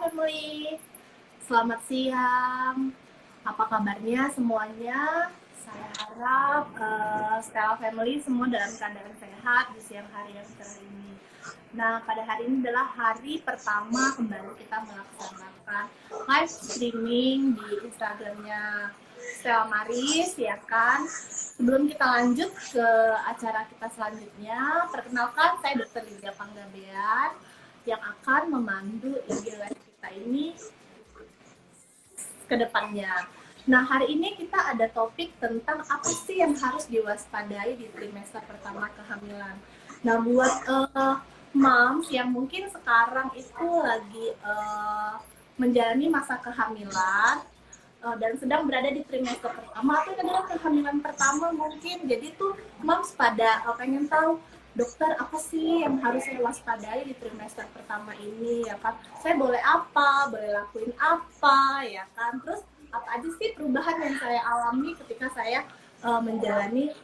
Family. Selamat siang. Apa kabarnya semuanya? Saya harap Stella Family semua dalam keadaan sehat di siang hari yang cerah ini. Nah, pada hari ini adalah hari pertama kembali kita melaksanakan live streaming di Instagramnya Stella Maris, ya kan? Sebelum kita lanjut ke acara kita selanjutnya, perkenalkan saya Dr. Lydia Panggabean yang akan memandu IGWS kita ini ke depannya. Nah, hari ini kita ada topik tentang apa sih yang harus diwaspadai di trimester pertama kehamilan. Nah, buat moms yang mungkin sekarang itu lagi menjalani masa kehamilan dan sedang berada di trimester pertama atau adalah kehamilan pertama mungkin, jadi tuh moms pada pengen tahu, dokter apa sih yang harus saya waspadai di trimester pertama ini, ya kan? Saya boleh apa, boleh lakuin apa, ya kan? Terus apa aja sih perubahan yang saya alami ketika saya menjalani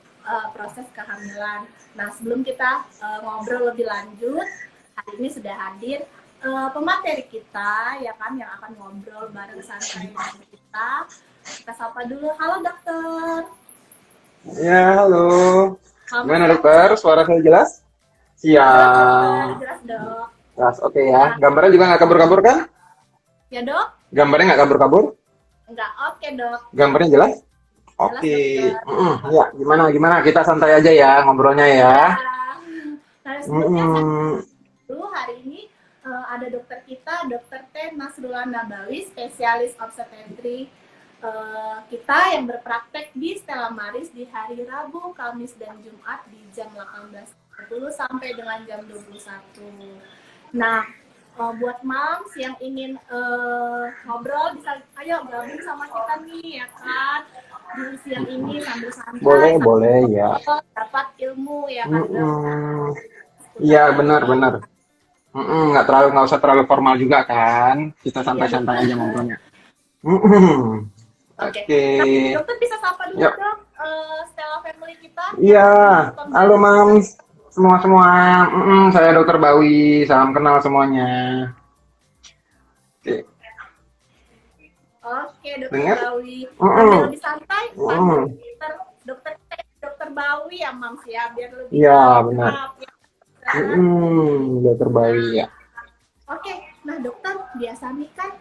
proses kehamilan. Nah, sebelum kita ngobrol lebih lanjut, hari ini sudah hadir pemateri kita, ya kan, yang akan ngobrol bareng santai dengan kita. Kita sapa dulu. Halo dokter. Ya, halo. Gimana Siang, dokter? Suara saya jelas? jelas dokter, Siap. jelas dok. Jelas, oke ya. Gambarnya juga nggak kabur-kabur kan? Ya dok? Gambarnya nggak kabur-kabur? Enggak, oke dok. Gambarnya jelas? Jelas Oke. dokter. Ya, gimana? Kita santai aja ya ngobrolnya ya. Nah, sebelumnya saya Mm-mm. dulu hari ini ada dokter kita, Dokter T. Nasrullah Nabawi, spesialis obstetri kita yang berpraktek di Stella Maris di hari Rabu, Kamis, dan Jumat di jam 18.30 sampai dengan jam 21. Nah, buat moms yang ingin ngobrol bisa ayo gabung sama kita nih, ya kan, di siang ini sambil santai, Boleh ya. dapat ilmu, ya kan dok. Iya, benar. Nggak usah terlalu formal juga kan. Kita Iya santai-santai aja dokter. ngobrolnya. Mm-mm. Oke. Oke. Nah, dokter bisa sapa dulu Yuk. dong Stella Family kita Iya, yang halo Mams, semua. Saya Dokter Bawi, salam kenal semuanya. Oke, Oke, Dokter dengar? Bawi. Biar Mm-mm. lebih santai, panggil Mm-mm. dokter dokter Bawi ya, Mams ya, biar lebih Iya, benar. akrab ya. Dokter Bawi ya. Oke, nah dokter, biasa nih kan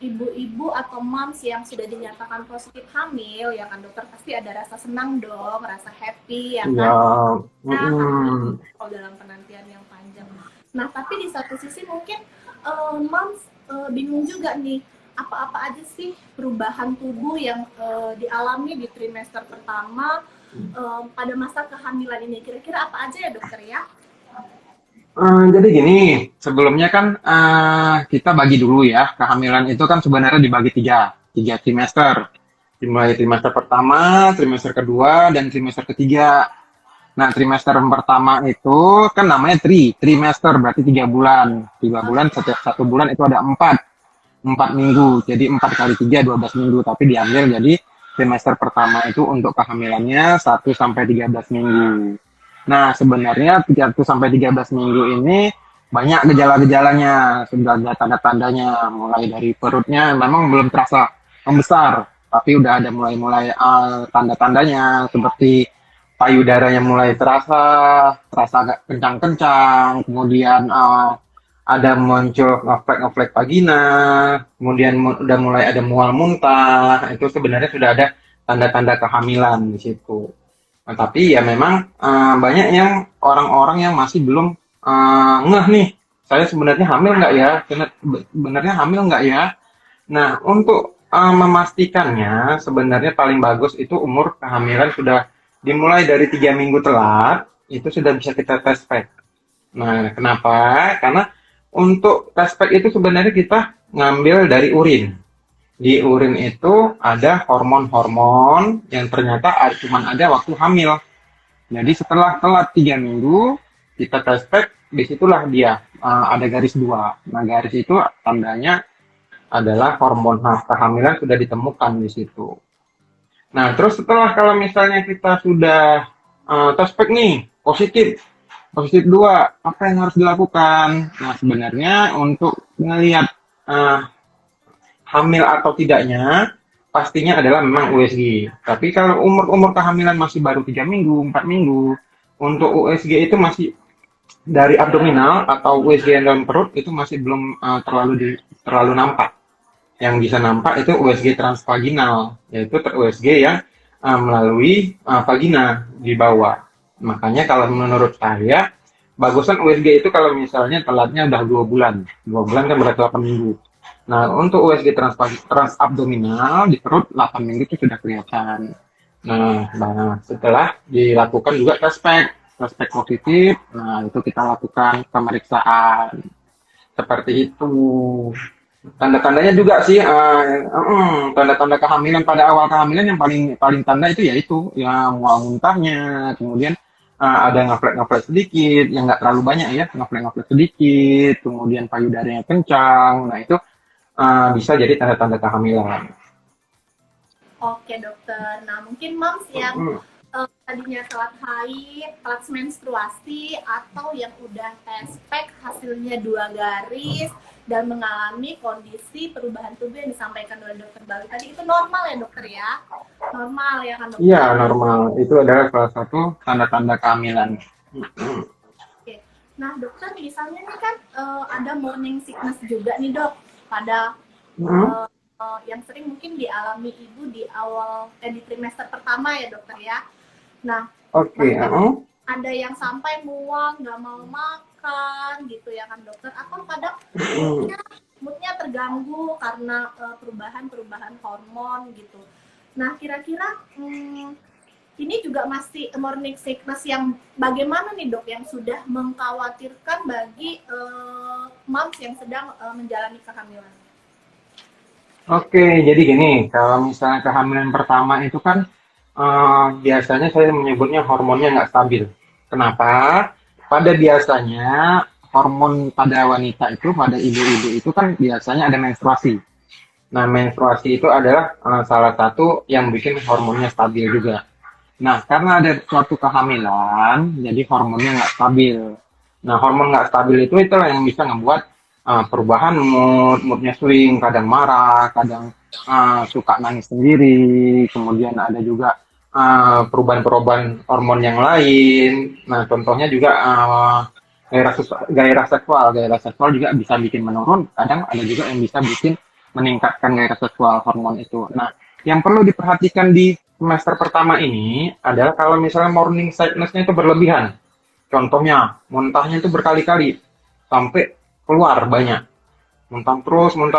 ibu-ibu atau moms yang sudah dinyatakan positif hamil, ya kan dokter, pasti ada rasa senang dong, rasa happy, ya Iya. kan? Nah, Mm-mm. kalau dalam penantian yang panjang. Nah, tapi di satu sisi mungkin moms bingung juga nih, apa-apa aja sih perubahan tubuh yang dialami di trimester pertama pada masa kehamilan ini. Kira-kira apa aja ya dokter ya? Jadi gini, sebelumnya kan kita bagi dulu ya, kehamilan itu kan sebenarnya dibagi tiga trimester. Dimulai trimester pertama, trimester kedua, dan trimester ketiga. Nah, trimester pertama itu kan namanya trimester, berarti 3 bulan. 3 bulan, setiap 1 bulan itu ada 4 minggu. Jadi 4 kali 3, 12 minggu. Tapi diambil jadi trimester pertama itu untuk kehamilannya 1 sampai 13 minggu. Nah, sebenarnya 1 sampai 13 minggu ini banyak gejala-gejalanya, sudah ada tanda-tandanya, mulai dari perutnya memang belum terasa membesar, tapi udah ada mulai-mulai tanda-tandanya seperti payudaranya mulai terasa agak kencang-kencang, kemudian ada muncul ngeflek-ngeflek vagina, kemudian udah mulai ada mual muntah, itu sebenarnya sudah ada tanda-tanda kehamilan di situ. Nah, tapi ya memang banyak yang orang-orang yang masih belum ngeh nih, saya sebenarnya hamil nggak ya? Sebenarnya hamil nggak ya? Nah, untuk memastikannya sebenarnya paling bagus itu umur kehamilan sudah dimulai dari 3 minggu telat, itu sudah bisa kita tes pack. Nah, kenapa? Karena untuk tes pack itu sebenarnya kita ngambil dari urin. Di urin itu ada hormon-hormon yang ternyata cuma ada waktu hamil. Jadi setelah telat 3 minggu, kita tes pack, disitulah dia ada garis 2. Nah, garis itu tandanya adalah hormon kehamilan sudah ditemukan di situ. Nah, terus setelah kalau misalnya kita sudah tes pack nih, positif 2, apa yang harus dilakukan? Nah, sebenarnya untuk melihat eh, hamil atau tidaknya pastinya adalah memang USG. Tapi kalau umur-umur kehamilan masih baru 3 minggu, 4 minggu, untuk USG itu masih dari abdominal atau USG yang dalam perut itu masih belum terlalu nampak. Yang bisa nampak itu USG transvaginal, yaitu USG yang melalui vagina di bawah. Makanya kalau menurut saya, bagusan USG itu kalau misalnya telatnya udah 2 bulan. 2 bulan kan berarti 8 minggu. Nah, untuk USG transabdominal di perut 8 minggu itu sudah kelihatan. Nah, setelah dilakukan juga test pack positif, nah itu kita lakukan pemeriksaan seperti itu. Tanda-tandanya juga sih, tanda-tanda kehamilan pada awal kehamilan yang paling paling tanda itu yaitu ya mual muntahnya, kemudian ada ngeflek-ngeflek sedikit, yang nggak terlalu banyak ya, ngeflek-ngeflek sedikit, kemudian payudaranya kencang, nah itu bisa jadi tanda-tanda kehamilan. Oke dokter. Nah mungkin moms yang tadinya telat haid, telat menstruasi, atau yang udah tes pack hasilnya 2 garis dan mengalami kondisi perubahan tubuh yang disampaikan oleh dokter Bali tadi, itu normal ya dokter ya? Normal ya kan dokter? Iya, normal. Itu adalah salah satu tanda-tanda kehamilan. Oke. Nah dokter misalnya nih kan ada morning sickness juga nih dok pada Hmm, yang sering mungkin dialami ibu di awal di trimester pertama ya dokter ya. Nah Oke, bahkan ada yang sampai mual nggak mau makan gitu ya kan dokter, atau kadang moodnya moodnya terganggu karena perubahan-perubahan hormon gitu. Nah kira-kira ini juga masih morning sickness yang bagaimana nih dok, yang sudah mengkhawatirkan bagi moms yang sedang menjalani kehamilan. oke. Jadi gini, kalau misalnya kehamilan pertama itu kan biasanya saya menyebutnya hormonnya nggak stabil. Kenapa? Pada biasanya hormon pada wanita itu, pada ibu-ibu itu kan biasanya ada menstruasi. Nah, menstruasi itu adalah salah satu yang bikin hormonnya stabil juga. Nah, karena ada suatu kehamilan, jadi hormonnya nggak stabil. Nah, hormon nggak stabil itu itulah yang bisa ngebuat perubahan moodnya swing, kadang marah, kadang suka nangis sendiri, kemudian ada juga perubahan-perubahan hormon yang lain. Nah, contohnya juga gairah seksual juga bisa bikin menurun, kadang ada juga yang bisa bikin meningkatkan gairah seksual hormon itu. Nah, yang perlu diperhatikan di semester pertama ini adalah kalau misalnya morning sickness-nya itu berlebihan. Contohnya, muntahnya itu berkali-kali sampai keluar banyak. Muntah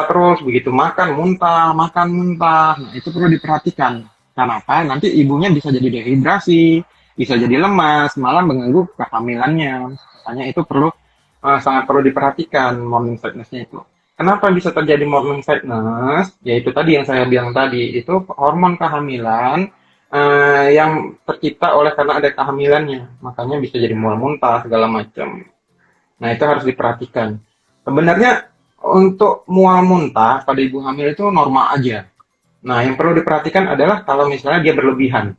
terus, begitu makan muntah, makan muntah. Nah, itu perlu diperhatikan. Kenapa? Nanti ibunya bisa jadi dehidrasi, bisa jadi lemas, malah mengganggu kehamilannya. Makanya itu sangat perlu diperhatikan morning sickness-nya itu. Kenapa bisa terjadi morning sickness? Yaitu tadi yang saya bilang tadi, itu hormon kehamilan yang tercipta oleh karena ada kehamilannya. Makanya bisa jadi mual muntah segala macam. Nah, itu harus diperhatikan. Sebenarnya untuk mual muntah pada ibu hamil itu normal aja. Nah, yang perlu diperhatikan adalah kalau misalnya dia berlebihan.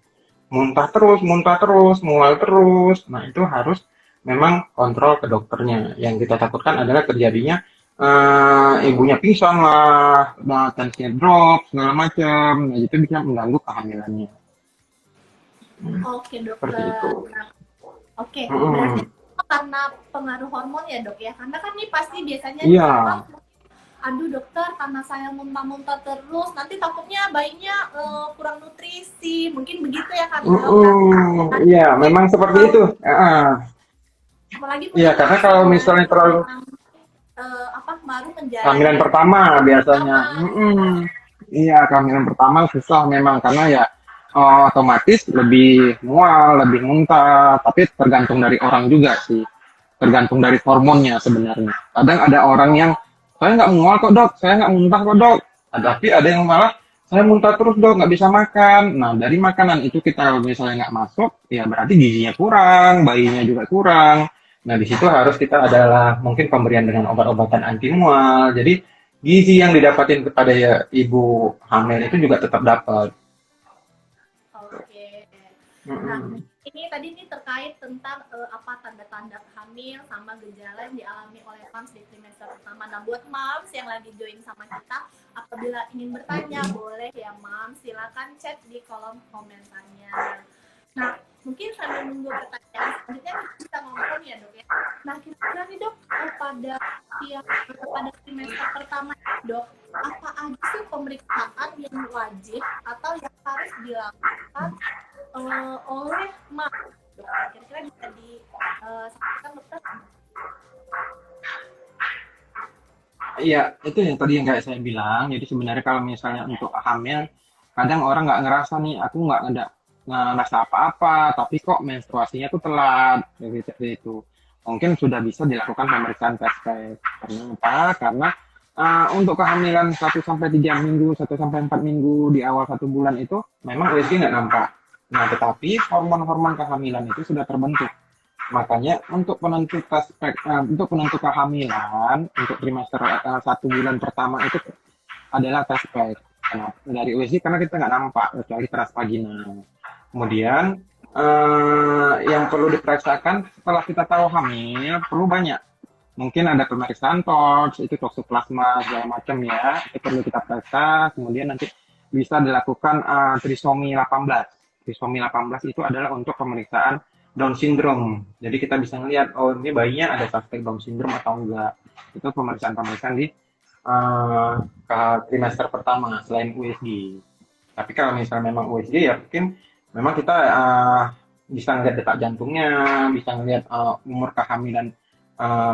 Muntah terus, mual terus. Nah, itu harus memang kontrol ke dokternya. Yang kita takutkan adalah terjadinya ibunya pingsan lah, tensinya drop, segala macam. Nah, itu bisa mengganggu kehamilannya. Oke Seperti itu. dokter. Nah, oke, berarti Mm-mm. karena pengaruh hormon ya dok ya, karena kan ini pasti biasanya nih Iya, aduh dokter karena saya muntah-muntah terus nanti takutnya bayinya kurang nutrisi, mungkin begitu ya kan dok. iya, memang seperti itu. Apalagi Iya, mungkin karena masih kalau misalnya terlalu baru menjalani kehamilan pertama biasanya. pertama. Iya, kehamilan pertama susah memang karena ya otomatis lebih mual, lebih muntah, tapi tergantung dari orang juga sih. Tergantung dari hormonnya sebenarnya. Kadang ada orang yang saya nggak mual kok dok, saya nggak muntah kok dok. Tapi ada yang malah saya muntah terus dok, nggak bisa makan. Nah dari makanan itu kita kalau misalnya nggak masuk, ya berarti gizinya kurang, bayinya juga kurang. Nah di situ harus kita adalah mungkin pemberian dengan obat-obatan anti mual. Jadi gizi yang didapatin kepada ya, ibu hamil itu juga tetap dapat. Oke. Nah, Mm-mm. ini tadi nih terkait tentang apa tanda-tanda hamil sama gejala yang dialami oleh moms di trimester pertama. Nah, buat moms yang lagi join sama kita, apabila ingin bertanya, boleh ya moms, silakan chat di kolom komentarnya. Nah, mungkin sambil menunggu pertanyaan selanjutnya kita bisa ngomong ya dok ya. Nah, kira-kira nih dok, pada trimester pertama dok, apa aja sih pemeriksaan yang wajib atau yang harus dilakukan oleh mak? Kira-kira bisa disampaikan dokter? Iya, itu yang tadi yang kayak saya bilang. Jadi sebenarnya kalau misalnya untuk hamil, kadang orang nggak ngerasa nih, aku nggak ngerasa apa-apa, tapi kok menstruasinya tuh telat, kayak gitu seperti itu. Mungkin sudah bisa dilakukan pemeriksaan test pack. Karena apa? Karena untuk kehamilan 1 sampai 3 minggu, 1 sampai 4 minggu di awal 1 bulan itu memang USG nggak nampak. Nah, tetapi hormon-hormon kehamilan itu sudah terbentuk. Makanya untuk penentu kehamilan untuk trimester 1 bulan pertama itu adalah test pack. Nah, dari USG karena kita nggak nampak kecuali transvaginal. Kemudian yang perlu diperiksakan setelah kita tahu hamil perlu banyak. Mungkin ada pemeriksaan TORCH, itu toksoplasma segala macam ya, itu perlu kita periksa. Kemudian nanti bisa dilakukan trisomi 18. Trisomi 18 itu adalah untuk pemeriksaan Down syndrome. Jadi kita bisa melihat, oh ini bayinya ada suspek Down syndrome atau enggak. Itu pemeriksaan-pemeriksaan di ke trimester pertama selain USG. Tapi kalau misalnya memang USG ya mungkin memang kita bisa ngeliat detak jantungnya, bisa ngeliat umur kehamilan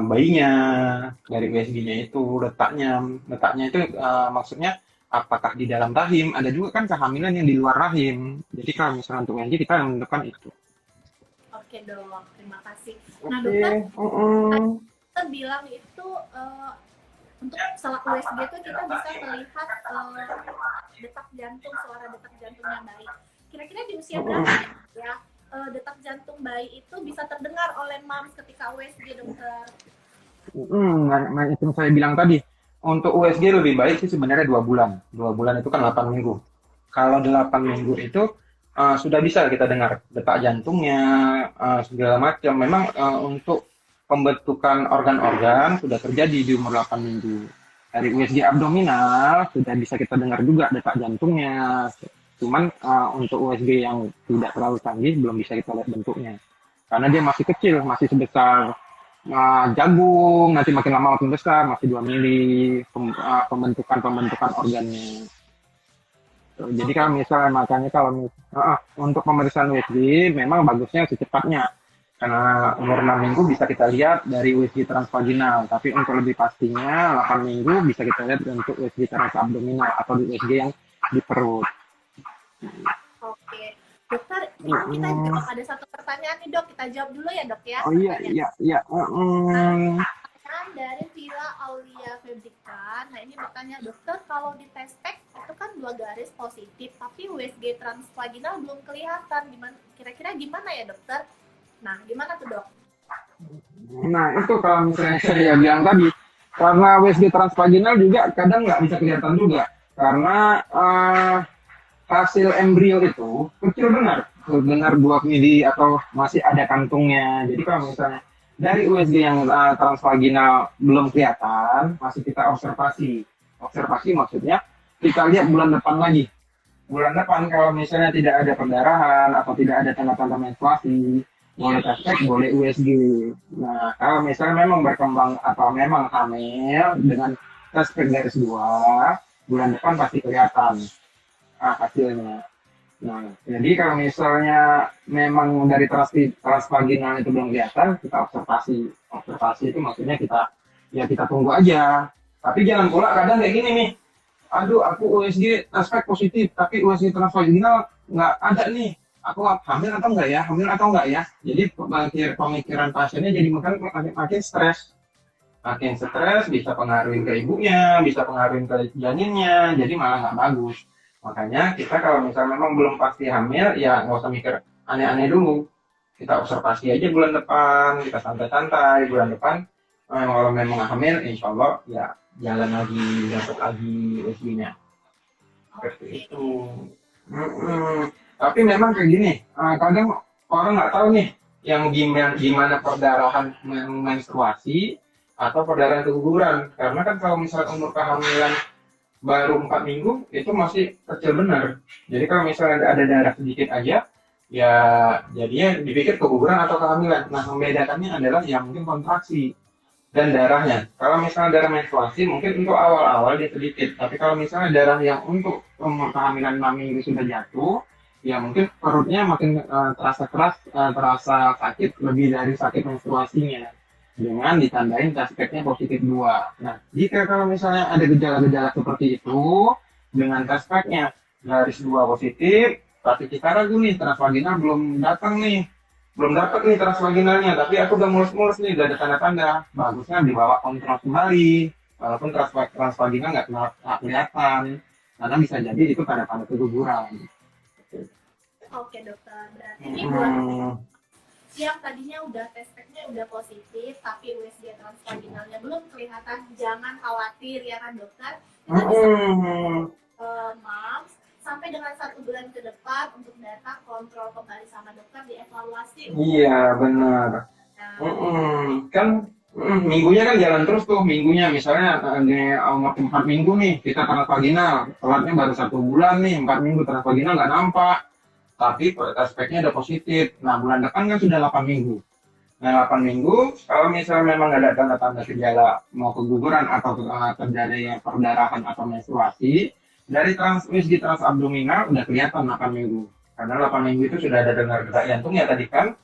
bayinya dari USG-nya itu letaknya itu maksudnya apakah di dalam rahim, ada juga kan kehamilan yang di luar rahim. Jadi kalau misalnya untuk USG kita menentukan itu. Oke dok, terima kasih. Nah Oke, dokter, mm-mm. kita bilang itu untuk salah USG itu kita bisa melihat detak jantung, suara detak jantungnya bayi. Kira-kira di usia berapa ya detak jantung bayi itu bisa terdengar oleh moms ketika USG dokter? Nah, itu yang saya bilang tadi. Untuk USG lebih baik sih sebenarnya 2 bulan. 2 bulan itu kan 8 minggu. Kalau 8 minggu itu sudah bisa kita dengar detak jantungnya, segala macam. Memang untuk pembentukan organ-organ sudah terjadi di umur 8 minggu. Dari USG abdominal sudah bisa kita dengar juga detak jantungnya. Cuman untuk USG yang tidak terlalu canggih belum bisa kita lihat bentuknya. Karena dia masih kecil, masih sebesar jagung, nanti makin lama makin besar, masih 2 mili pembentukan organnya. Jadi kalau misalnya makanya untuk pemeriksaan USG memang bagusnya secepatnya. Karena umur 6 minggu bisa kita lihat dari USG transvaginal, tapi untuk lebih pastinya 8 minggu bisa kita lihat untuk USG transabdominal atau di USG yang di perut. Oke, dokter, kita jawab ada satu pertanyaan nih dok, kita jawab dulu ya dok ya. Oh iya. Pertanyaan dari Villa Aulia Febrika. Nah ini bertanya dokter, kalau di test pack itu kan 2 garis positif, tapi USG transvaginal belum kelihatan. Kira-kira gimana ya dokter? Nah gimana tuh dok? Nah itu kalau misalnya saya bilang tadi, karena USG transvaginal juga kadang nggak bisa kelihatan juga, karena hasil embrio itu kecil benar 2 mili atau masih ada kantungnya. Jadi kalau misalnya dari USG yang transvaginal belum kelihatan, masih kita observasi. Observasi maksudnya kita lihat bulan depan lagi. Bulan depan kalau misalnya tidak ada perdarahan atau tidak ada tanda-tanda menstruasi, boleh tes boleh USG. Nah, kalau misalnya memang berkembang atau memang hamil dengan tes garis 2, bulan depan pasti kelihatan hasilnya. Nah, jadi kalau misalnya memang dari transvaginal itu belum kelihatan, kita observasi. Observasi itu maksudnya kita tunggu aja. Tapi jangan pula kadang kayak gini nih. Aduh, aku USG aspek positif, tapi USG transvaginal nggak ada nih. Aku hamil atau enggak ya? Hamil atau enggak ya? Jadi pemikiran pasiennya jadi makin stres. Makin stres bisa pengaruhin ke ibunya, bisa pengaruhin ke janinnya, jadi malah nggak bagus. Makanya kita kalau misalnya memang belum pasti hamil, ya nggak usah mikir aneh-aneh dulu. Kita observasi aja bulan depan, kita santai-santai bulan depan. Kalau memang hamil, insya Allah ya jalan lagi, dapat lagi USG-nya. Seperti itu. Tapi memang kayak gini, kadang orang nggak tahu nih yang gimana perdarahan menstruasi atau perdarahan keguguran. Karena kan kalau misalnya umur kehamilan baru 4 minggu itu masih kecil benar. Jadi kalau misalnya ada darah sedikit aja, ya jadinya dipikir keguguran atau kehamilan. Nah, membedakannya adalah yang mungkin kontraksi dan darahnya. Kalau misalnya darah menstruasi mungkin untuk awal-awal dia sedikit, tapi kalau misalnya darah yang untuk umur kehamilan 6 minggu sudah jatuh, ya mungkin perutnya makin terasa keras, terasa sakit lebih dari sakit menstruasinya dengan ditandain test packnya positif 2. Nah, jika kalau misalnya ada gejala-gejala seperti itu dengan test packnya garis 2 positif, tapi kita ragu nih transvaginal belum datang nih, belum dapat nih transvaginalnya, tapi aku udah mulus-mulus nih, udah ada tanda-tanda, bagusnya dibawa kontrol kembali, walaupun transvaginal nggak kelihatan, karena bisa jadi itu tanda-tanda keguguran. Oke dokter, berarti ini buat yang tadinya udah tes packnya udah positif, tapi USG transvaginalnya belum kelihatan, jangan khawatir ya kan dokter. Kita bisa MAMS sampai dengan 1 bulan ke depan untuk datang kontrol kembali sama dokter, dievaluasi. Iya benar. Kan minggunya kan jalan terus tuh, minggunya misalnya di umur 4 minggu nih kita transvaginal, telatnya baru 1 bulan nih, 4 minggu transvaginal nggak nampak, tapi aspeknya udah positif. Nah, bulan depan kan sudah 8 minggu. Nah, 8 minggu, kalau misalnya memang ada tanda-tanda gejala mau keguguran atau terjadi perdarahan atau menstruasi, dari USG transabdominal udah kelihatan 8 minggu. Karena 8 minggu itu sudah ada dengar detak jantung ya tadi kan.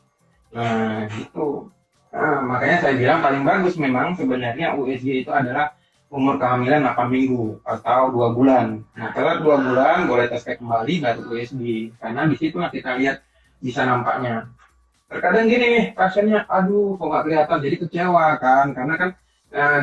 Nah, gitu. Nah, makanya saya bilang paling bagus memang sebenarnya USG itu adalah umur kehamilan 8 minggu atau 2 bulan. Nah, setelah 2 bulan boleh tes kembali baru USG. Karena di situ kita lihat bisa nampaknya. Terkadang gini nih, pasiennya, aduh kok nggak kelihatan, jadi kecewa kan. Karena kan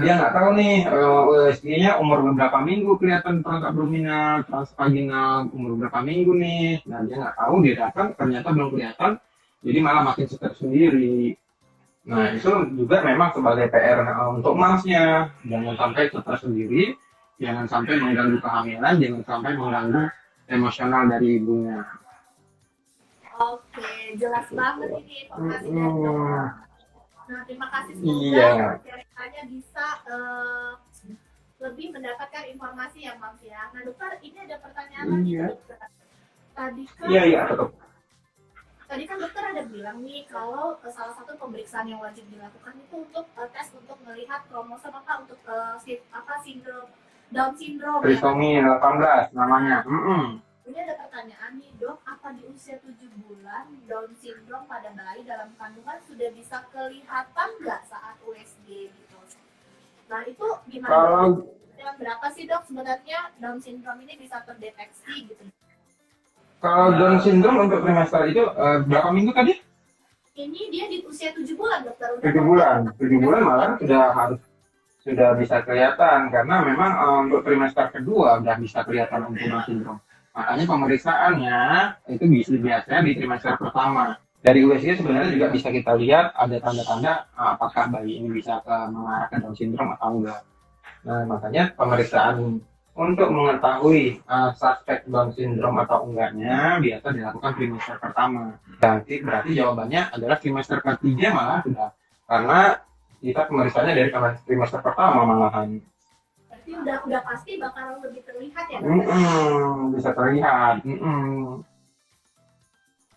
dia nggak tahu nih USG-nya umur berapa minggu kelihatan transabdominal, transvaginal, umur berapa minggu nih. Nah, dia nggak tahu, dia datang ternyata belum kelihatan, jadi malah makin stres sendiri. Nah, itu juga memang sebagai PR untuk masnya. Jangan sampai stres sendiri, jangan sampai mengganggu kehamilan, jangan sampai mengganggu emosional dari ibunya. Oke, jelas banget ini informasi dari dokter. Nah, terima kasih, semoga ceritanya bisa lebih mendapatkan informasi yang Mams ya. Nah, dokter, ini ada pertanyaan lagi dokter. Tadi kan dokter ada bilang nih kalau salah satu pemeriksaan yang wajib dilakukan itu untuk tes untuk melihat kromosom untuk sindrom Down syndrome. Trisomi 18 namanya. Ini ada pertanyaan nih dok, apa di usia 7 bulan Down syndrome pada bayi dalam kandungan sudah bisa kelihatan nggak saat USG gitu? Nah itu gimana? Dengan berapa sih dok sebenarnya Down syndrome ini bisa terdeteksi gitu? Kalau Down syndrome untuk trimester itu berapa minggu tadi? Ini dia di usia 7 bulan dokter. 7 bulan malah sudah bisa kelihatan karena memang untuk trimester kedua udah bisa kelihatan untuk Down syndrome. Makanya pemeriksaannya itu biasanya di trimester pertama. Dari USG sebenarnya juga bisa kita lihat ada tanda-tanda apakah bayi ini bisa mengarah ke Down syndrome atau enggak. Nah, makanya pemeriksaan untuk mengetahui suspek Down syndrome atau enggaknya biasa dilakukan trimester pertama. Berarti jawabannya adalah trimester ketiga malah sudah, karena kita pemeriksaannya dari trimester pertama malahan. Berarti udah pasti bakal lebih terlihat ya? Bisa terlihat.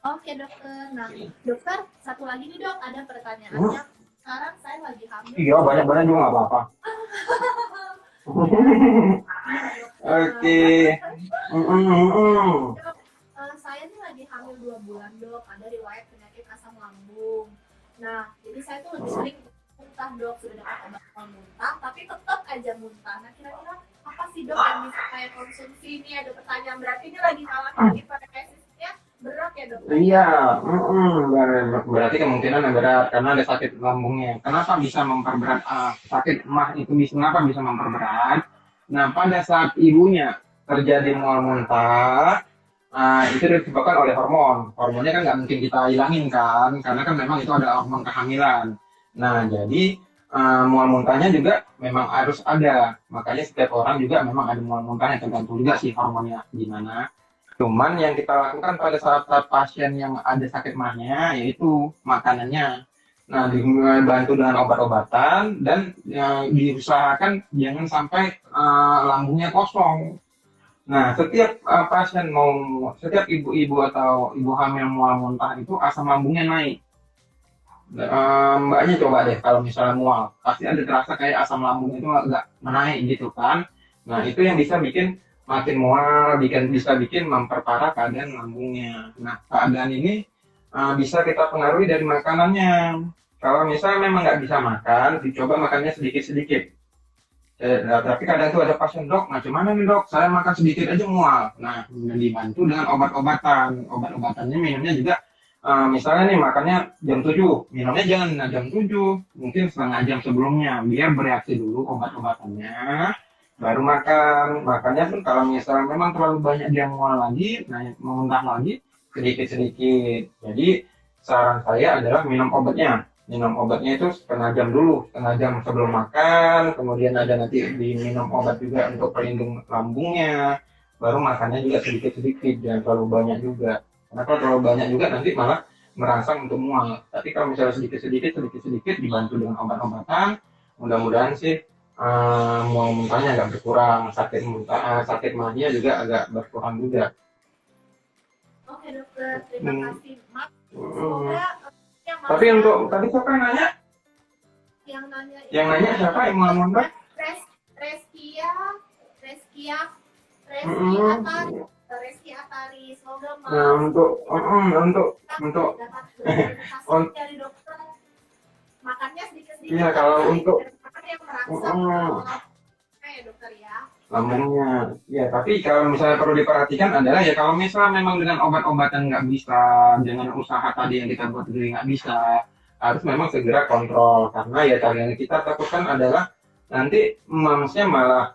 Oke dokter. Nah dokter, satu lagi nih dok, ada pertanyaannya. Sekarang saya lagi hamil. Iya, banyak-banyak juga nggak apa-apa. Oke. Saya nih lagi hamil 2 bulan dok, ada riwayat penyakit asam lambung. Nah, jadi saya tuh lebih sering muntah dok, sudah dapat obat muntah, tapi tetap aja muntah. Nah, kira-kira apa sih dok yang bisa saya konsumsi? Ini ada pertanyaan, berarti ini lagi ngalamin hiperesisnya berat ya dok? Iya, berarti kemungkinan berat karena ada sakit lambungnya. Kenapa bisa memperberat? Sakit emah itu kenapa bisa memperberat? Nah, pada saat ibunya terjadi mual muntah, itu disebabkan oleh hormon. Hormonnya kan nggak mungkin kita hilangin kan, karena kan memang itu adalah hormon kehamilan. Nah, jadi mual muntahnya juga memang harus ada. Makanya setiap orang juga memang ada mual muntahnya, tergantung juga sih hormonnya gimana. Cuman yang kita lakukan pada saat pasien yang ada sakit mahnya yaitu makanannya. Nah, dibantu dengan obat-obatan dan diusahakan jangan sampai lambungnya kosong. Nah, setiap ibu-ibu atau ibu hamil mual muntah itu asam lambungnya naik. Mbaknya coba deh kalau misalnya mual, pasti ada terasa kayak asam lambung itu agak menaik gitu kan. Nah, itu yang bisa bikin makin mual, bisa bikin memperparah keadaan lambungnya. Nah, keadaan ini bisa kita pengaruhi dari makanannya. Kalau misalnya memang nggak bisa makan, dicoba makannya sedikit-sedikit. Tapi kadang tuh ada pasien, dok, nah gimana nih dok, saya makan sedikit aja mual. Nah, dibantu dengan obat-obatan. Obat-obatannya minumnya juga, misalnya nih makannya jam 7, minumnya jangan jam 7, mungkin setengah jam sebelumnya, biar bereaksi dulu obat-obatannya, baru makan. Makannya pun kalau misalnya memang terlalu banyak dia mual lagi, nah muntah lagi, sedikit-sedikit. Jadi, saran saya adalah minum obatnya itu setengah jam dulu, setengah jam sebelum makan, kemudian ada nanti diminum obat juga untuk pelindung lambungnya, baru makannya juga sedikit-sedikit, jangan terlalu banyak juga. Karena kalau terlalu banyak juga nanti malah merangsang untuk mual. Tapi kalau misalnya sedikit-sedikit, sedikit-sedikit dibantu dengan obat-obatan, mudah-mudahan sih mual muntahnya agak berkurang, sakit mahnya juga agak berkurang juga. Oke dokter, terima Hmm. kasih. Mak, Hmm. semoga yang Tapi mana untuk tadi siapa yang nanya? yang nanya Yang nanya siapa yang mual muntah? Res, Reskia, Reskia, Reski Hmm. Atari, Reski Atari. Semoga Nah, Mas untuk dapat on, klarifikasi dari dokter. Makannya sedikit-sedikit iya kalau aja, untuk biar makan yang merangsang ya dokter ya. lambungnya, ya tapi kalau misalnya perlu diperhatikan adalah ya kalau misalnya memang dengan obat-obatan nggak bisa, dengan usaha tadi yang kita buat sendiri nggak bisa, harus memang segera kontrol karena ya tadi yang kita takutkan adalah nanti mamsnya malah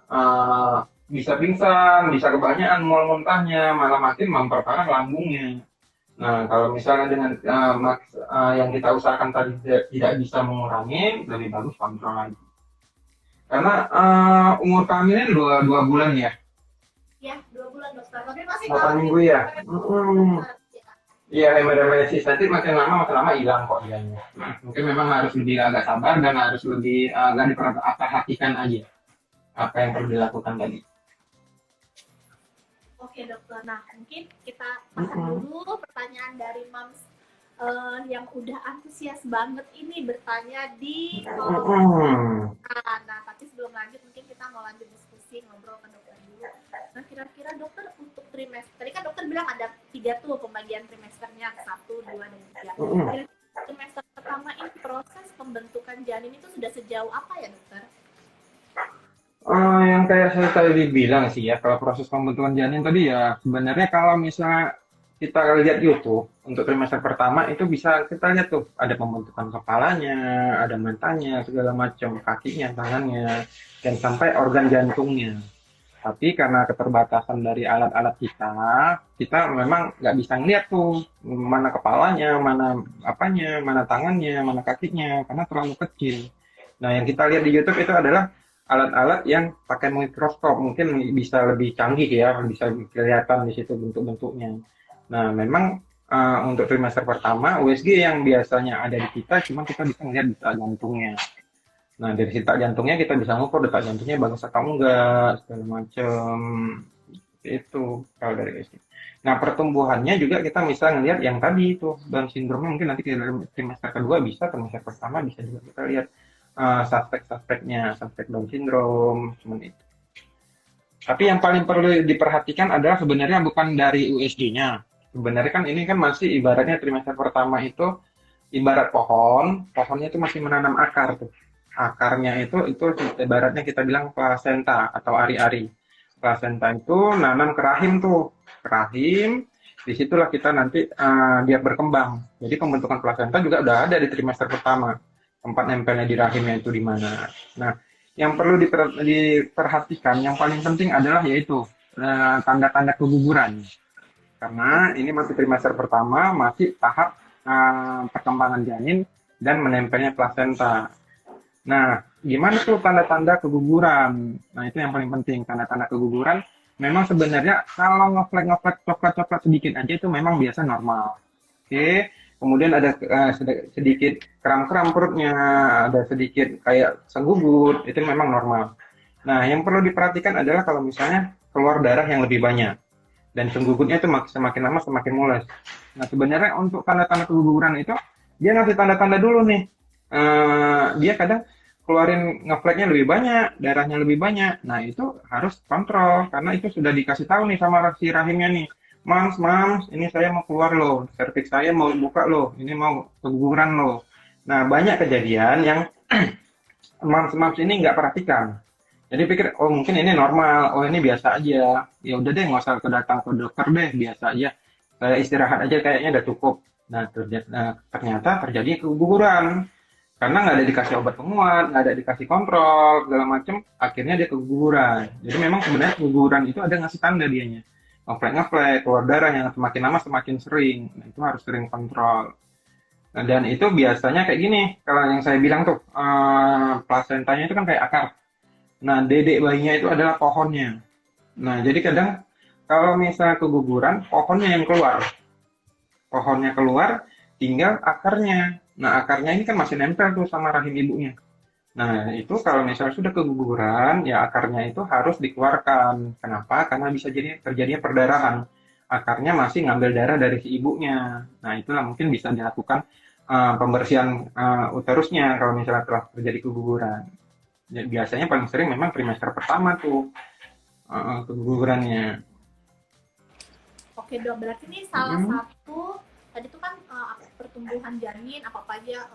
bisa pingsan, bisa kebanyakan mual muntahnya, malah makin memperparah lambungnya. Nah, kalau misalnya dengan yang kita usahakan tadi tidak bisa mengurangi, lebih bagus kontrol lagi. Karena umur kehamilan dua bulan ya, Ya, 2 bulan dokter. Tapi masih 8 minggu ya. Iya, hemodialisis nanti makin lama hilang kok dianya. Mungkin memang harus lebih agak sabar dan harus lebih agak diperhatikan aja apa yang perlu dilakukan tadi. Oke dokter, nah mungkin kita tahan dulu pertanyaan dari Mams yang udah antusias banget ini bertanya di kolom. Nah, tapi sebelum lanjut mungkin kita mau lanjut diskusi ngobrol ke dokter dulu. Nah, kira-kira dokter untuk trimester, tadi kan dokter bilang ada 3 tuh pembagian trimesternya, 1, 2, dan 3. Trimester pertama ini proses pembentukan janin itu sudah sejauh apa ya dokter? Yang kayak saya tadi bilang sih ya, kalau proses pembentukan janin tadi ya sebenarnya kalau misalnya kita lihat YouTube untuk trimester pertama itu bisa kita lihat tuh ada pembentukan kepalanya, ada matanya, segala macam, kakinya, tangannya, dan sampai organ jantungnya. Tapi karena keterbatasan dari alat-alat kita memang nggak bisa ngeliat tuh mana kepalanya, mana apanya, mana tangannya, mana kakinya, karena terlalu kecil. Nah, yang kita lihat di YouTube itu adalah alat-alat yang pakai mikroskop, mungkin bisa lebih canggih ya, bisa kelihatan di situ bentuk-bentuknya. Nah, memang untuk trimester pertama, USG yang biasanya ada di kita, cuma kita bisa melihat detak jantungnya. Nah, dari detak jantungnya kita bisa ngukur detak jantungnya bagus atau enggak, segala macam. Itu kalau dari USG. Nah, pertumbuhannya juga kita bisa ngelihat yang tadi itu, Down syndrome mungkin nanti di trimester kedua bisa, trimester pertama bisa juga kita lihat suspek Down syndrome, cuman itu. Tapi yang paling perlu diperhatikan adalah sebenarnya bukan dari USG-nya. Sebenarnya kan ini kan masih ibaratnya trimester pertama itu ibarat pohonnya itu masih menanam akar tuh. Akarnya itu ibaratnya kita bilang plasenta atau ari-ari. Plasenta itu nanam ke rahim tuh. Ke rahim, disitulah kita nanti dia berkembang. Jadi pembentukan plasenta juga udah ada di trimester pertama. Tempat nempelnya di rahimnya itu di mana. Nah, yang perlu diperhatikan, yang paling penting adalah yaitu tanda-tanda keguguran. Karena ini masih trimester pertama, masih tahap perkembangan janin dan menempelnya plasenta. Nah, gimana tuh tanda-tanda keguguran? Nah, itu yang paling penting. Tanda-tanda keguguran memang sebenarnya kalau ngeflek-ngeflek coklat-coklat sedikit aja itu memang biasa normal. Oke, kemudian ada sedikit kram-kram perutnya, ada sedikit kayak senggugut, itu memang normal. Nah, yang perlu diperhatikan adalah kalau misalnya keluar darah yang lebih banyak dan penggugurnya itu semakin lama semakin mulus. Nah, sebenarnya untuk tanda-tanda keguguran itu dia ngasih tanda-tanda dulu nih. Dia kadang keluarin ngefleknya lebih banyak, darahnya lebih banyak. Nah, itu harus kontrol karena itu sudah dikasih tahu nih sama si rahimnya nih. Mams, mams, ini saya mau keluar loh, serviks saya mau buka loh, ini mau keguguran loh. Nah, banyak kejadian yang mams-mams ini nggak perhatikan. Jadi pikir, oh mungkin ini normal, oh ini biasa aja. Ya udah deh, nggak usah datang ke dokter deh, biasa aja. Saya istirahat aja kayaknya udah cukup. Nah, ternyata terjadi keguguran. Karena nggak ada dikasih obat penguat, nggak ada dikasih kontrol, segala macem, akhirnya dia keguguran. Jadi memang sebenarnya keguguran itu ada ngasih tanda dianya. Ngeflek-ngeflek, keluar darah yang semakin lama semakin sering. Nah, itu harus sering kontrol. Nah, dan itu biasanya kayak gini, kalau yang saya bilang tuh, plasentanya itu kan kayak akar. Nah, dedek bayinya itu adalah pohonnya. Nah, jadi kadang kalau misalnya keguguran, pohonnya yang keluar. Pohonnya keluar, tinggal akarnya. Nah, akarnya ini kan masih nempel tuh sama rahim ibunya. Nah, itu kalau misalnya sudah keguguran, ya akarnya itu harus dikeluarkan. Kenapa? Karena bisa jadi terjadinya perdarahan. Akarnya masih ngambil darah dari si ibunya. Nah, itulah mungkin bisa dilakukan pembersihan uterusnya kalau misalnya telah terjadi keguguran. Ya, biasanya paling sering memang trimester pertama tuh kegugurannya. Oke dok, berarti ini salah Mm-mm. satu tadi itu kan pertumbuhan janin apa apa aja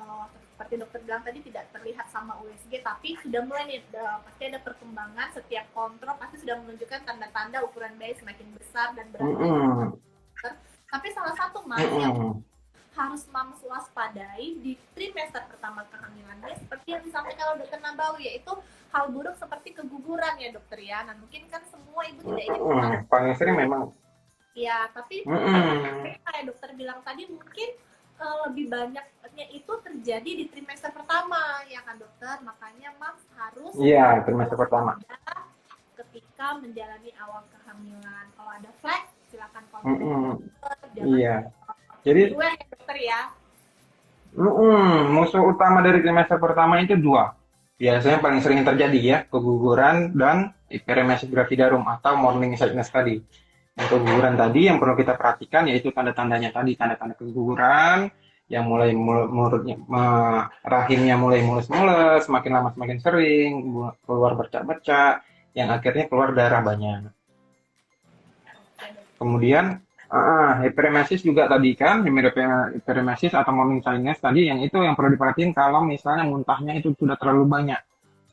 seperti dokter bilang tadi tidak terlihat sama USG tapi sudah mulai nih pasti ada perkembangan setiap kontrol pasti sudah menunjukkan tanda-tanda ukuran bayi semakin besar dan berat bayi. Mm-mm. Tapi salah satu mas yang Mm-mm. harus mams waspadai di trimester pertama kehamilannya seperti yang disampaikan oleh dokter Nabawi yaitu hal buruk seperti keguguran ya dokter ya. Nah mungkin kan semua ibu tidak ingin mengalami Paling sering memang. ya, tapi Mm-mm. kayak dokter bilang tadi mungkin lebih banyaknya itu terjadi di trimester pertama, ya kan dokter? Makanya Mams harus Iya, trimester pertama. waspada ketika menjalani awal kehamilan. Kalau ada flag, silakan kontak Mm-mm. dokter. Jangan Iya. Jadi, gue ya dokter ya. musuh utama dari trimester pertama itu dua. Biasanya paling sering terjadi ya, keguguran dan hyperemesis gravidarum atau morning sickness tadi. Yang keguguran tadi yang perlu kita perhatikan yaitu tanda-tandanya tadi, tanda-tanda keguguran yang mulai mulutnya rahimnya mulai mulus-mulus, semakin lama semakin sering, keluar bercak-bercak, yang akhirnya keluar darah banyak. Kemudian hyperemesis juga tadi kan, hyperemesis atau morning sinus tadi yang itu yang perlu diperhatiin kalau misalnya muntahnya itu sudah terlalu banyak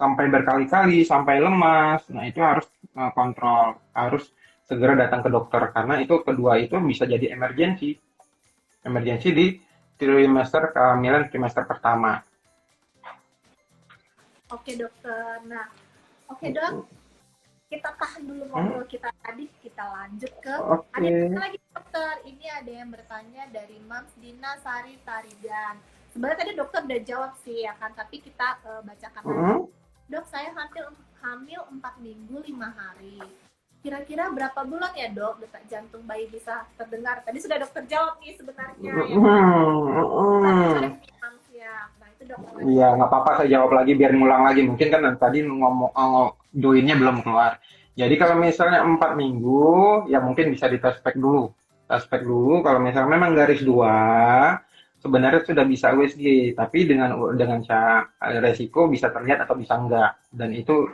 sampai berkali-kali, sampai lemas. Nah, itu harus kontrol, harus segera datang ke dokter karena itu kedua itu bisa jadi emergensi. Emergensi di trimester kehamilan trimester pertama. Oke dokter. Nah, oke dok. Kita tahan dulu ngobrol kita tadi, kita lanjut ke ada Oke. lagi dokter. Ini ada yang bertanya dari Mams Dina Sari Tarigan. Sebenarnya tadi dokter udah jawab sih ya kan, tapi kita bacakan lagi. Dok, saya hamil 4 minggu 5 hari. Kira-kira berapa bulan ya dok detak jantung bayi bisa terdengar? Tadi sudah dokter jawab nih sebenarnya. Ya. Nah itu dokter. Iya, nggak apa-apa saya jawab lagi biar ngulang lagi. Mungkin kan tadi ngomong joinnya belum keluar. Jadi kalau misalnya 4 minggu, ya mungkin bisa ditespek dulu. Tespek dulu. Kalau misalnya memang garis 2, sebenarnya sudah bisa USG, tapi dengan resiko bisa terlihat atau bisa enggak. Dan itu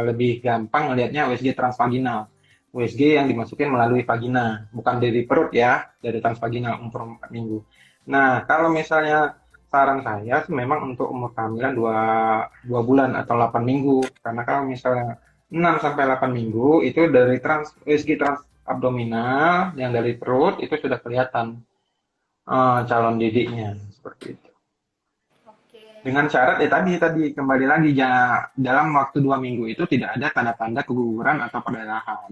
lebih gampang melihatnya USG transvaginal. USG yang dimasukin melalui vagina, bukan dari perut ya, dari transvaginal umur 4 minggu. Nah, kalau misalnya saran saya memang untuk umur kehamilan 2 bulan atau 8 minggu. Karena kalau misalnya 6 sampai 8 minggu itu dari USG trans abdominal yang dari perut itu sudah kelihatan calon didiknya seperti itu. Oke. Dengan syarat tadi kembali lagi ya dalam waktu 2 minggu itu tidak ada tanda-tanda keguguran atau perdarahan.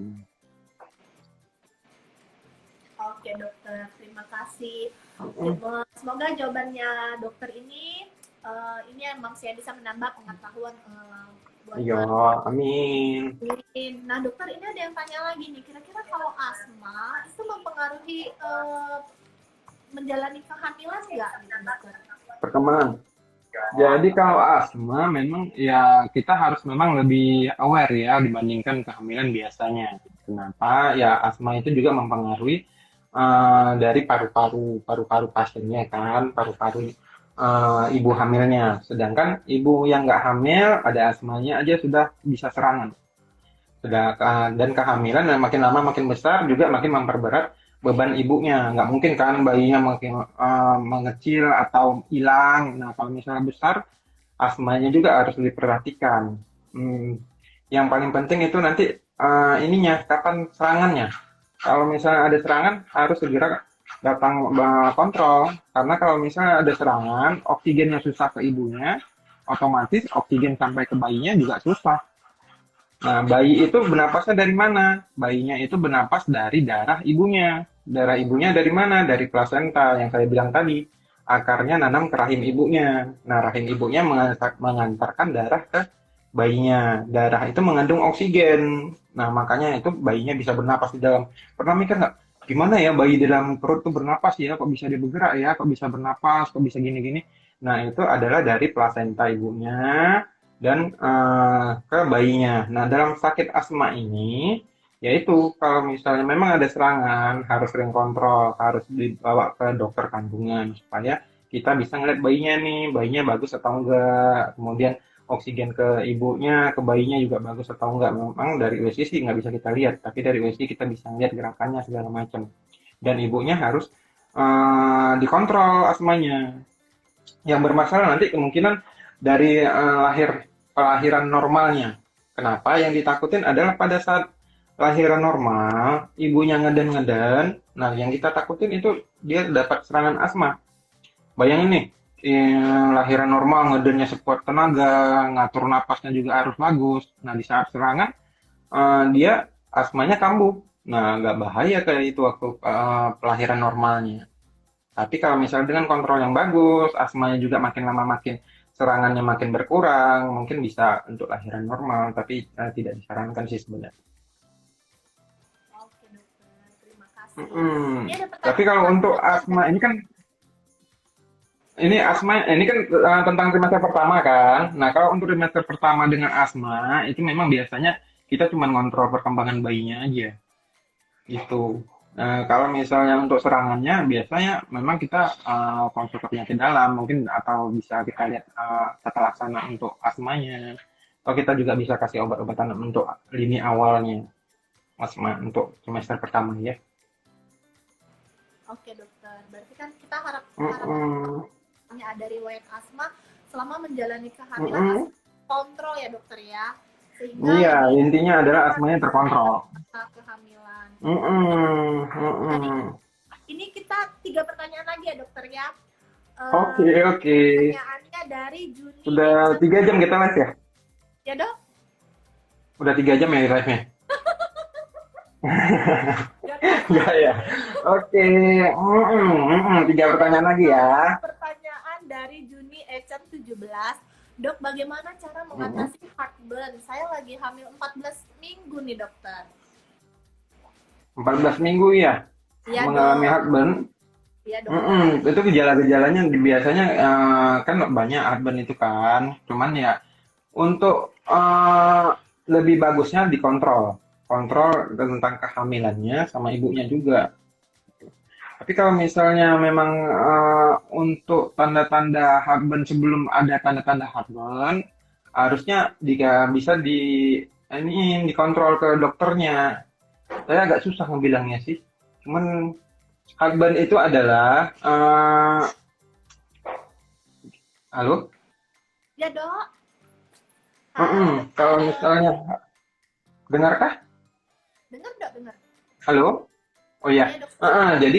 Oke dokter, terima kasih. Semoga jawabannya dokter ini ini emang saya bisa menambah pengetahuan buat Iya, amin. Nah dokter, ini ada yang tanya lagi nih, kira-kira kalau asma itu mempengaruhi menjalani kehamilan nggak gitu dokter? Perkembangan. Jadi kalau asma memang ya kita harus memang lebih aware ya dibandingkan kehamilan biasanya. Kenapa? Ya asma itu juga mempengaruhi dari paru-paru pasiennya kan, paru-paru ibu hamilnya. Sedangkan ibu yang nggak hamil ada asmanya aja sudah bisa serangan. Dan kehamilan yang makin lama makin besar juga makin memperberat beban ibunya. Nggak mungkin kan bayinya makin mengecil atau hilang. Nah kalau misalnya besar, asmanya juga harus diperhatikan. Hmm, yang paling penting itu nanti ininya, kapan serangannya. Kalau misalnya ada serangan, harus segera datang kontrol. Karena kalau misalnya ada serangan, oksigennya susah ke ibunya, otomatis oksigen sampai ke bayinya juga susah. Nah, bayi itu bernapasnya dari mana? Bayinya itu bernapas dari darah ibunya. Darah ibunya dari mana? Dari plasenta yang saya bilang tadi. Akarnya nanam ke rahim ibunya. Nah, rahim ibunya mengantarkan darah ke bayinya. Darah itu mengandung oksigen. Nah, makanya itu bayinya bisa bernapas di dalam. Pernah mikir nggak? Gimana ya bayi di dalam perut tuh bernapas ya? Kok bisa dia bergerak ya? Kok bisa bernapas? Kok bisa gini-gini? Nah, itu adalah dari plasenta ibunya dan ke bayinya. Nah, dalam sakit asma ini, yaitu kalau misalnya memang ada serangan, harus sering kontrol, harus dibawa ke dokter kandungan supaya kita bisa ngeliat bayinya nih, bayinya bagus atau enggak. Kemudian oksigen ke ibunya, ke bayinya juga bagus atau enggak. Memang dari USG sih nggak bisa kita lihat, tapi dari USG kita bisa lihat gerakannya segala macam. Dan ibunya harus dikontrol asmanya. Yang bermasalah nanti kemungkinan dari kelahiran normalnya. Kenapa? Yang ditakutin adalah pada saat lahiran normal, ibunya ngeden-ngeden. Nah, yang kita takutin itu dia dapat serangan asma. Bayangin nih, lahiran normal ngedennya sekuat tenaga, ngatur napasnya juga harus bagus. Nah, di saat serangan, dia asmanya kambuh. Nah, nggak bahaya kayak itu waktu pelahiran normalnya. Tapi kalau misalnya dengan kontrol yang bagus, asmanya juga makin lama makin serangannya makin berkurang, mungkin bisa untuk lahiran normal, tapi tidak disarankan sih sebenarnya. Oke dokter, terima kasih. Mm-mm. Ini ada Tapi pertanyaan kalau lagi untuk dokter asma ini kan tentang trimester pertama kan. Nah, kalau untuk trimester pertama dengan asma itu memang biasanya kita cuma ngontrol perkembangan bayinya aja. Gitu. Kalau misalnya untuk serangannya, biasanya memang kita konsul ke penyakit dalam, mungkin atau bisa kita lihat tata laksana untuk asmanya, atau kita juga bisa kasih obat-obatan untuk lini awalnya asma untuk semester pertama ya. Oke dokter, berarti kan kita Mm-mm. harapannya ada riwayat asma selama menjalani kehamilan Mm-mm. asma kontrol ya dokter ya, sehingga Iya, lebih intinya adalah asmanya terkontrol. kehamilan. Mm-mm. Tadi Mm-mm. ini kita 3 pertanyaan lagi ya dokter ya. Oke, oke. Pertanyaannya dari Juni Sudah 3 jam kita live ya? ya dok. Udah 3 jam ya live-nya? Enggak ya? Oke. Tiga pertanyaan lagi ya. Pertanyaan dari Juni Ecem 17. Dok, bagaimana cara Mm-mm. mengatasi heartburn? Saya lagi hamil 14 minggu nih dokter. 14 minggu ya Iya mengalami dok. heartburn. Iya dokter. Itu gejala-gejalanya biasanya kan banyak heartburn itu kan. Cuman ya untuk lebih bagusnya dikontrol. Kontrol tentang kehamilannya sama ibunya juga. Tapi kalau misalnya memang untuk tanda-tanda heartburn sebelum ada tanda-tanda heartburn, harusnya bisa ini dikontrol ke dokternya. Saya agak susah ngebilangnya sih. Cuman heartburn itu adalah halo? Ya dok. Halo Kalau dokter. misalnya dengarkah? Dengar dok, dengar. Halo? Oh ya. Iya dokter. Jadi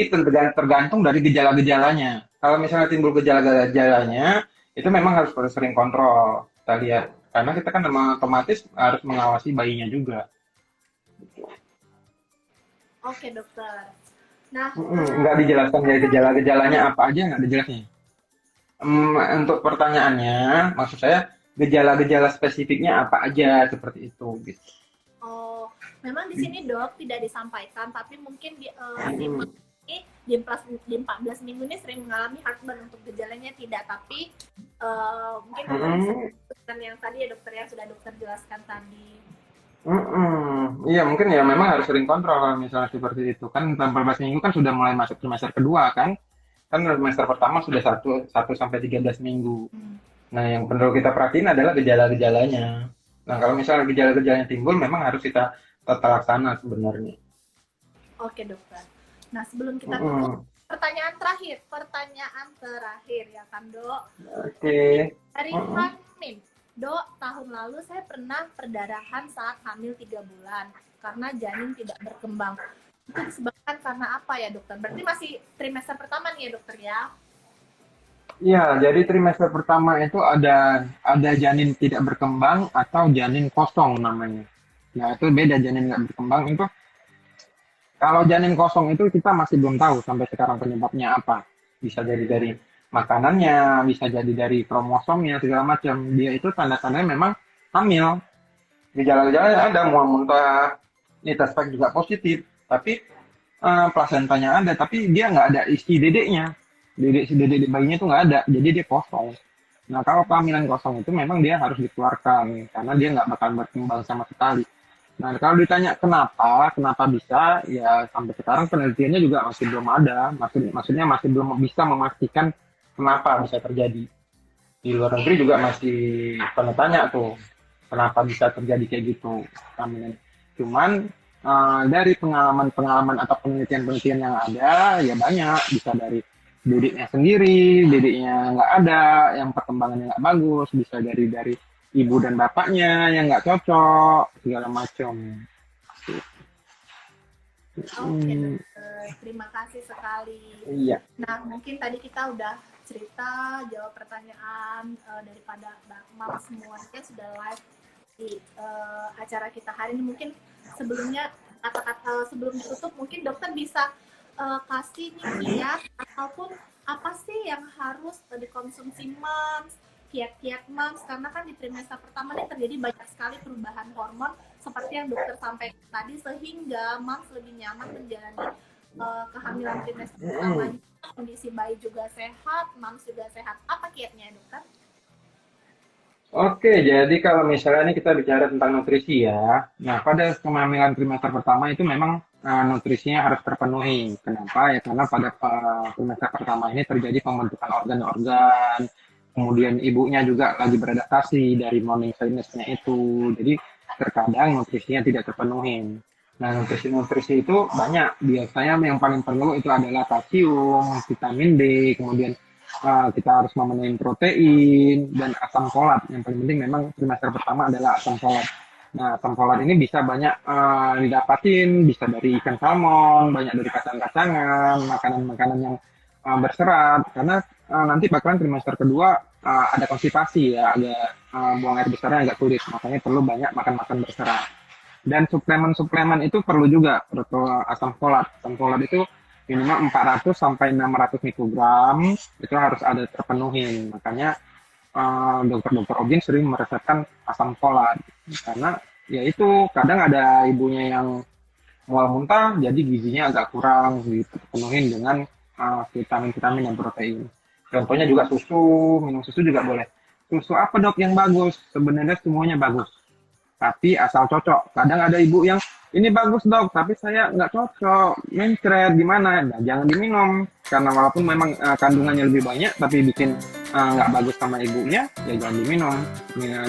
tergantung dari gejala-gejalanya. Kalau misalnya timbul gejala-gejalanya, itu memang harus sering kontrol. Kita lihat. Karena kita kan memang otomatis harus mengawasi bayinya juga. Oke dokter. Nah, Nggak dijelaskan dari gejala-gejalanya apa aja nggak dijelasnya. Untuk pertanyaannya, maksud saya gejala-gejala spesifiknya apa aja seperti itu gitu. Oh, memang di sini dok tidak disampaikan, tapi mungkin si Mm-mm. Mas ini di 14 minggu ini sering mengalami heartburn. Untuk gejalanya tidak, tapi mungkin dokter bisa Mm-mm. jelaskan yang tadi ya dokter, yang sudah dokter jelaskan tadi. Mm-mm. Iya mungkin ya memang harus sering kontrol kalau misalnya seperti itu kan 14 minggu kan sudah mulai masuk semester kedua kan kan semester pertama sudah satu sampai 13 minggu. Hmm. Nah yang perlu kita perhatiin adalah gejala-gejalanya. Nah kalau misalnya gejala-gejalanya timbul memang harus kita tata laksana sebenarnya. Oke dokter. Nah sebelum kita tutup, Mm-mm. pertanyaan terakhir ya kan dok. Oke. Dari Mm-mm. Hanim, dok, tahun lalu saya pernah perdarahan saat hamil 3 bulan karena janin tidak berkembang. Itu disebabkan karena apa ya dokter? Berarti masih trimester pertama nih ya dokter ya? Iya, jadi trimester pertama itu ada janin tidak berkembang atau janin kosong namanya. Nah, itu beda janin nggak berkembang itu. Kalau janin kosong itu kita masih belum tahu sampai sekarang penyebabnya apa. Bisa jadi dari makanannya, bisa jadi dari kromosomnya segala macam. Dia itu tanda-tandanya memang hamil. Gejala-gejalanya ada, mual muntah, ini tes pack juga positif, tapi plasentanya ada, tapi dia nggak ada isi dedeknya. Dedek si dedek di bayinya itu nggak ada, jadi dia kosong. Nah, kalau kehamilan kosong itu memang dia harus dikeluarkan karena dia nggak bakal berkembang sama sekali. Nah, kalau ditanya kenapa bisa, ya sampai sekarang penelitiannya juga masih belum ada. Maksudnya masih belum bisa memastikan kenapa bisa terjadi. Di luar negeri juga masih tanda tanya tuh, kenapa bisa terjadi kayak gitu. Cuman dari pengalaman-pengalaman atau penelitian-penelitian yang ada, ya banyak. Bisa dari didiknya sendiri, didiknya nggak ada, yang perkembangannya nggak bagus, bisa dari ibu dan bapaknya yang nggak cocok, segala macam. Oke Hmm, dokter, terima kasih sekali. iya. Nah mungkin tadi kita udah cerita, jawab pertanyaan daripada Mam semuanya sudah live di acara kita hari ini. Mungkin sebelumnya kata-kata sebelum ditutup, mungkin dokter bisa kasih nih kiat ataupun apa sih yang harus dikonsumsi moms, kiat-kiat moms, karena kan di trimester pertama ini terjadi banyak sekali perubahan hormon seperti yang dokter sampaikan tadi, sehingga moms lebih nyaman menjalani kehamilan trimester Mm-mm. pertamanya, kondisi bayi juga sehat, moms juga sehat. Apa kiatnya dokter? Oke, jadi kalau misalnya ini kita bicara tentang nutrisi ya. Nah, pada kehamilan trimester pertama itu memang nutrisinya harus terpenuhi. Kenapa? Ya karena pada trimester pertama ini terjadi pembentukan organ-organ, kemudian ibunya juga lagi beradaptasi dari morning sickness-nya itu. Jadi terkadang nutrisinya tidak terpenuhi. Nah, nutrisi-nutrisi itu banyak. Biasanya yang paling perlu itu adalah kalsium, vitamin D, kemudian kita harus memenuhi protein dan asam folat. Yang paling penting memang trimester pertama adalah asam folat. Nah, asam folat ini bisa banyak didapatin, bisa dari ikan salmon, banyak dari kacang-kacangan, makanan-makanan yang berserat. Karena nanti bakalan trimester kedua ada konstipasi ya, agak buang air besarnya agak sulit. Makanya perlu banyak makan-makan berserat. Dan suplemen-suplemen itu perlu juga untuk asam folat. Asam folat itu minimal 400 sampai 600 mikrogram itu harus ada terpenuhi. Makanya dokter-dokter OB sering meresepkan asam folat karena ya itu kadang ada ibunya yang mual muntah jadi gizinya agak kurang gitu penuhin dengan vitamin-vitamin dan protein. Contohnya juga susu, minum susu juga boleh. Susu apa dok yang bagus? Sebenarnya semuanya bagus tapi asal cocok. Kadang ada ibu yang ini bagus dok, tapi saya nggak cocok, mencret gimana? Nah, jangan diminum karena walaupun memang kandungannya lebih banyak, tapi bikin nggak bagus sama ibunya, ya jangan diminum.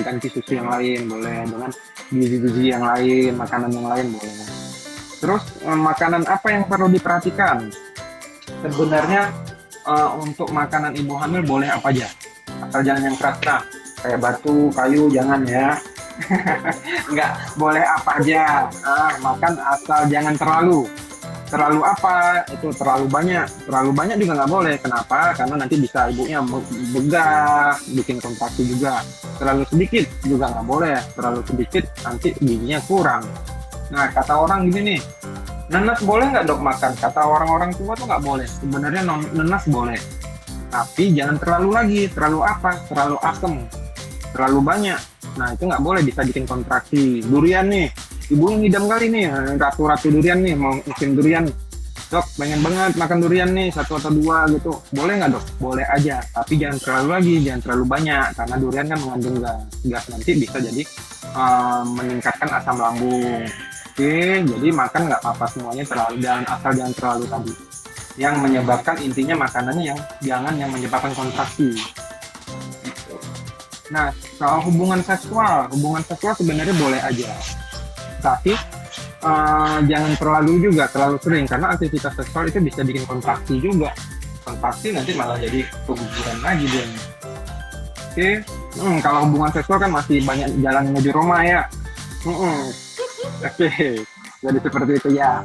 Ganti susu yang lain boleh dengan gizi-gizi yang lain, makanan yang lain boleh. Terus makanan apa yang perlu diperhatikan? Sebenarnya untuk makanan ibu hamil boleh apa aja, asal jangan yang keras. Nah, kayak batu, kayu jangan ya. Nggak boleh apa aja makan asal jangan terlalu apa itu terlalu banyak juga nggak boleh. Kenapa? Karena nanti bisa ibunya begah bikin kontraksi juga. Terlalu sedikit juga nggak boleh, terlalu sedikit nanti gizinya kurang. Nah kata orang gini nih, nanas boleh nggak dok makan? Kata orang-orang tua tuh nggak boleh, sebenarnya nenas boleh. Tapi jangan terlalu lagi, terlalu apa? Terlalu asem, terlalu banyak. Nah itu nggak boleh, bisa bikin kontraksi. Durian nih, ibunya ngidam kali nih, ratu-ratu durian nih, mau musim durian. Dok, pengen banget makan durian nih, satu atau dua gitu. Boleh nggak dok? Boleh aja, tapi jangan terlalu lagi, jangan terlalu banyak. Karena durian kan mengandung gas. Gas nanti bisa jadi meningkatkan asam lambung. Oke, jadi makan nggak apa-apa semuanya, terlalu jangan, asal jangan terlalu tadi. Yang menyebabkan, intinya makanannya yang jangan yang menyebabkan kontraksi. Nah, kalau hubungan seksual sebenarnya boleh aja, tapi jangan terlalu juga, terlalu sering, karena aktivitas seksual itu bisa bikin kontraksi juga. Kontraksi nanti malah jadi keguguran lagi dia. Oke, kalau hubungan seksual kan masih banyak jalan menuju Roma ya. Oke, jadi seperti itu ya.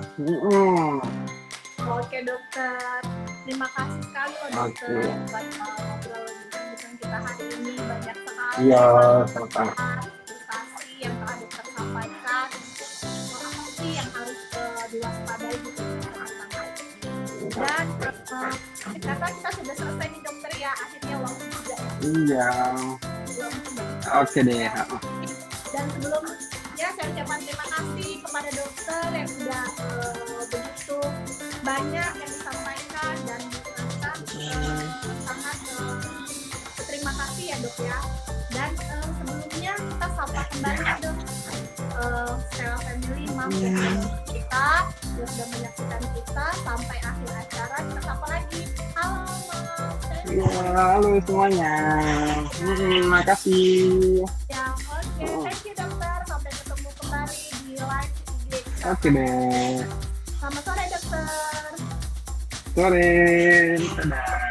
Oke dokter, terima kasih sekali loh dokter Oke. buat ngobrol bincang kita hari ini, banyak sekali Iya, sama-sama. edukasi yang telah dokter sampaikan. Apa sih yang harus diwaspadai gitu teman-teman. Dan ternyata kita sudah selesai nih dokter ya, akhirnya waktu juga ya. Iya. Oke deh. Dan sebelumnya saya ucapkan terima kasih kepada dokter yang sudah begitu banyak yang disampaikan dan dijelaskan. Sangat terima kasih ya dok ya. Dan sebelumnya kita sapa kembali ya dok, Stella Family, Mam dan kita yang sudah menyaksikan kita sampai akhir acara. Kita sapa lagi. Halo Mam. Ya, halo semuanya. Makasih. Ya, oke. Thank you dokter. Sampai ketemu kembali di live IG kita. Oke deh. Selamat sore dokter. Sore. Dadah.